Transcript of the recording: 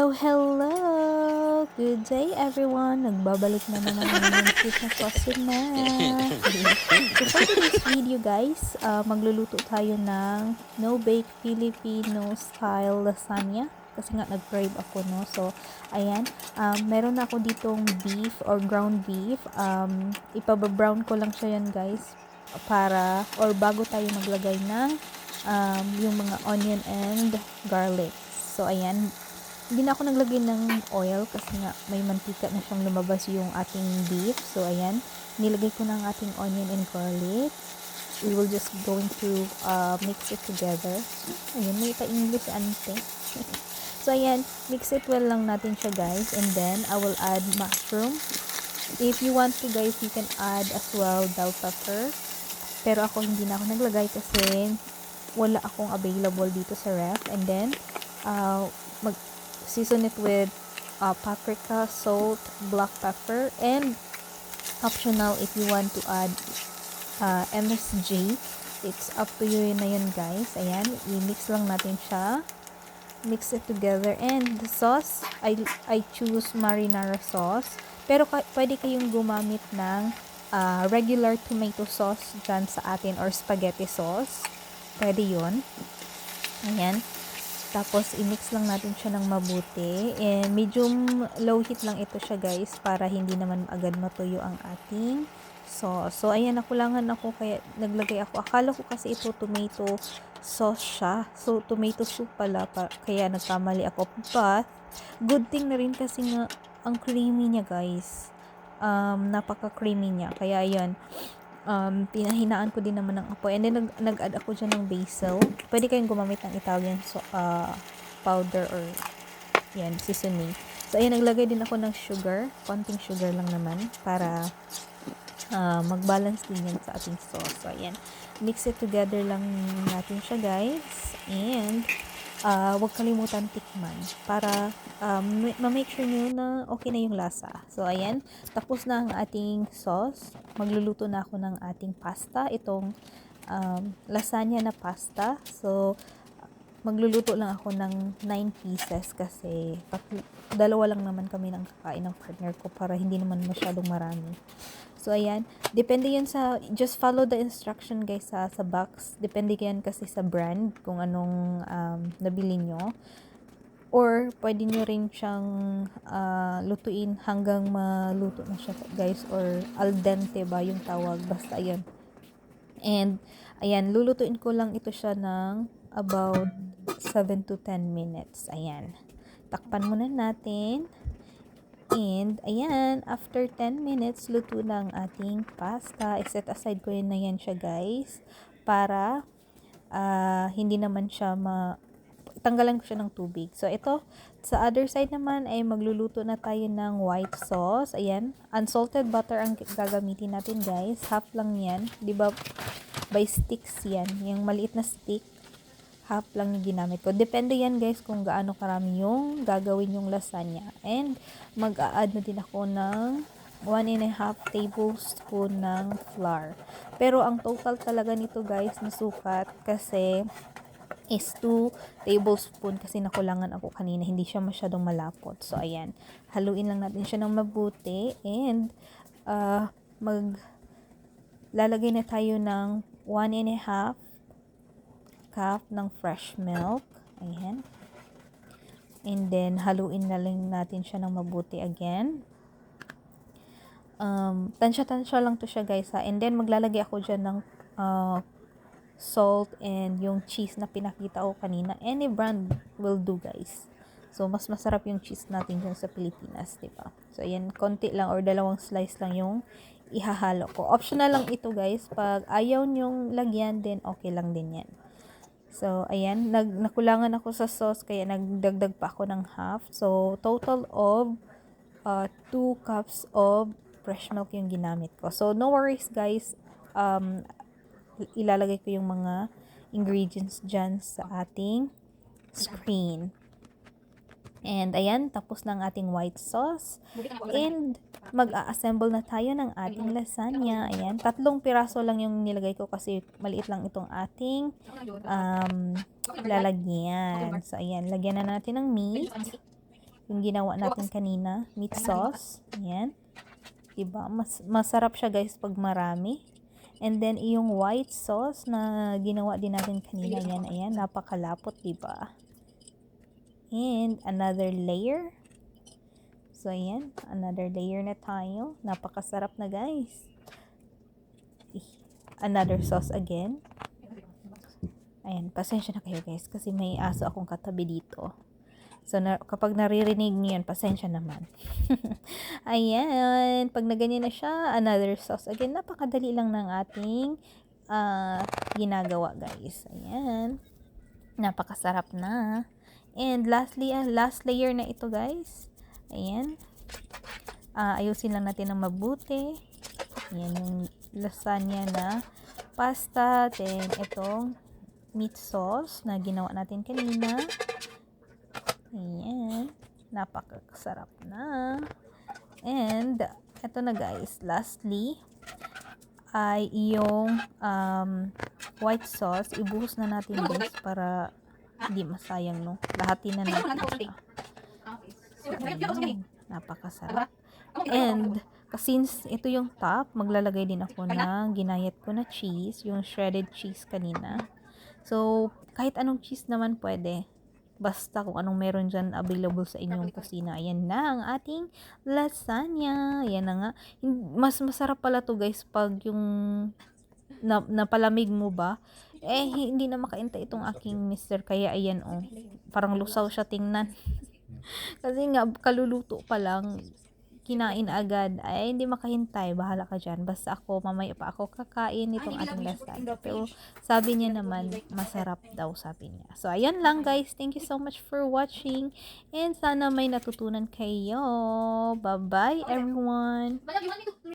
Hello, hello! Good day, everyone! Nagbabalik na naman ang inyong cute na Sosina. So, for today's video, guys, magluluto tayo ng no-bake Filipino style lasagna. Kasi nga, nag-crave ako, no? So, ayan. Meron ako ditong beef or ground beef. Ipababrown ko lang siya yan, guys. Bago tayo maglagay ng yung mga onion and garlic. So, ayan. Hindi na ako naglagay ng oil kasi nga may mantika na siyang lumabas yung ating beef. So, ayan. Nilagay ko na ang ating onion and garlic. We will just going to mix it together. Ayan, may pa-English ante. So, ayan. Mix it well lang natin siya, guys. And then, I will add mushroom. If you want to, guys, you can add as well bell pepper. Pero ako, hindi na ako naglagay kasi wala akong available dito sa ref. And then, season it with paprika, salt, black pepper, and optional if you want to add MSG. It's up to you na yun, guys. Ayan, i-mix lang natin siya. Mix it together. And the sauce, I choose marinara sauce. Pero pwede kayong gumamit ng regular tomato sauce dyan sa atin or spaghetti sauce. Pwede yun. Ayan. Tapos, i-mix lang natin siya ng mabuti. And medium low heat lang ito siya, guys, para hindi naman agad matuyo ang ating sauce. So, ayan, nakulangan ako, kaya naglagay ako. Akala ko kasi ito tomato sauce siya. So, tomato soup pala, kaya nagkamali ako. But, good thing na rin kasi nga, ang creamy niya, guys. Napaka-creamy niya. Kaya, ayan. Pinahinaan ko din naman ng apoy. And then, nag-add ako dyan ng basil. Pwede kayong gumamit ng Italian powder or yan, seasoning. So, ayan, naglagay din ako ng sugar. Konting sugar lang naman para mag-balance din yan sa ating sauce. So, ayan. Mix it together lang natin siya, guys. And, huwag kalimutan tikman para ma-make sure nyo na okay na yung lasa. So, ayan. Tapos na ang ating sauce. Magluluto na ako ng ating pasta. Itong lasagna na pasta. So, magluluto lang ako ng 9 pieces kasi dalawa lang naman kami ng kakain ng partner ko para hindi naman masyadong marami. So, ayan. Depende yan just follow the instruction, guys, sa box. Depende yan kasi sa brand kung anong nabili nyo. Or, pwede nyo rin siyang lutuin hanggang maluto na siya, guys. Or, al dente ba yung tawag. Basta, ayan. And, ayan, lulutuin ko lang ito siya ng about 7 to 10 minutes. Ayan. Takpan muna natin. And, ayan, after 10 minutes, luto na ang ating pasta. I-set aside ko yun na yan siya, guys. Para, hindi naman siya tanggalan ko siya ng tubig. So, ito, sa other side naman, ay magluluto na tayo ng white sauce. Ayan, unsalted butter ang gagamitin natin, guys. Half lang yan. Diba, by sticks yan. Yung maliit na stick. Half lang yung ginamit ko. Depende yan, guys, kung gaano karami yung gagawin yung lasagna. And, mag-a-add na din ako ng 1.5 tablespoon ng flour. Pero, ang total talaga nito, guys, na sukat kasi is 2 tablespoon kasi nakulangan ako kanina. Hindi siya masyadong malapot. So, ayan. Haluin lang natin siya ng mabuti. And, lalagay na tayo ng 1.5 cup ng fresh milk. Ayan. And then, haluin na lang natin siya ng mabuti again. Tansya-tansya lang to siya, guys, ha. And then, maglalagay ako dyan ng salt and yung cheese na pinakita ko kanina. Any brand will do, guys. So, mas masarap yung cheese natin dyan sa Pilipinas, diba? So, ayan, konti lang or 2 slice lang yung ihahalo ko. Optional lang ito, guys. Pag ayaw nyong lagyan, then okay lang din yan. So, ayan, nakulangan ako sa sauce kaya nagdagdag pa ako ng half. So, total of 2 cups of fresh milk yung ginamit ko. So, no worries, guys. Ilalagay ko yung mga ingredients dyan sa ating screen. And, ayan, tapos na ang ating white sauce. And, mag-a-assemble na tayo ng ating lasagna. Ayan, 3 piraso lang yung nilagay ko kasi maliit lang itong ating lalagyan. So, ayan, lagyan na natin ng meat. Yung ginawa natin kanina, meat sauce. Ayan. Diba? Masarap siya guys pag marami. And then, yung white sauce na ginawa din natin kanina. Ayan, ayan. Napakalapot, diba? And another layer. So, ayan. Another layer na tayo. Napakasarap na guys. Another sauce again. Ayan. Pasensya na kayo guys. Kasi may aso akong katabi dito. So, kapag naririnig niyo yan, pasensya naman. Ayan. Pag na ganyan na siya, another sauce. Again, napakadali lang ng ating ginagawa, guys. Ayan. Napakasarap na. And lastly, last layer na ito, guys. Ayan. Ayusin lang natin ng mabuti. Ayan yung lasagna na pasta. Then, itong meat sauce na ginawa natin kanina. Ayan. Napakasarap na. And, eto na guys. Lastly, ay yung white sauce. Ibuhos na natin guys para hindi masayang, no? Lahatin na natin siya. So, ayan. Napakasarap. And, since ito yung top, maglalagay din ako ng ginayat ko na cheese. Yung shredded cheese kanina. So, kahit anong cheese naman pwede. Basta kung anong meron dyan available sa inyong kusina. Ayan na ang ating lasagna. Ayan na nga. Mas masarap pala to guys pag yung napalamig mo ba. Hindi na makaintay itong aking mister. Kaya ayan oh. Parang lusaw siya tingnan. Kasi nga kaluluto pa lang. Kinain agad, ay hindi makahintay, bahala ka dyan. Basta ako, mamaya pa ako kakain itong ating lasagna. Pero sabi niya naman, masarap daw sabi niya. So, ayan lang guys. Thank you so much for watching. And sana may natutunan kayo. Bye-bye everyone.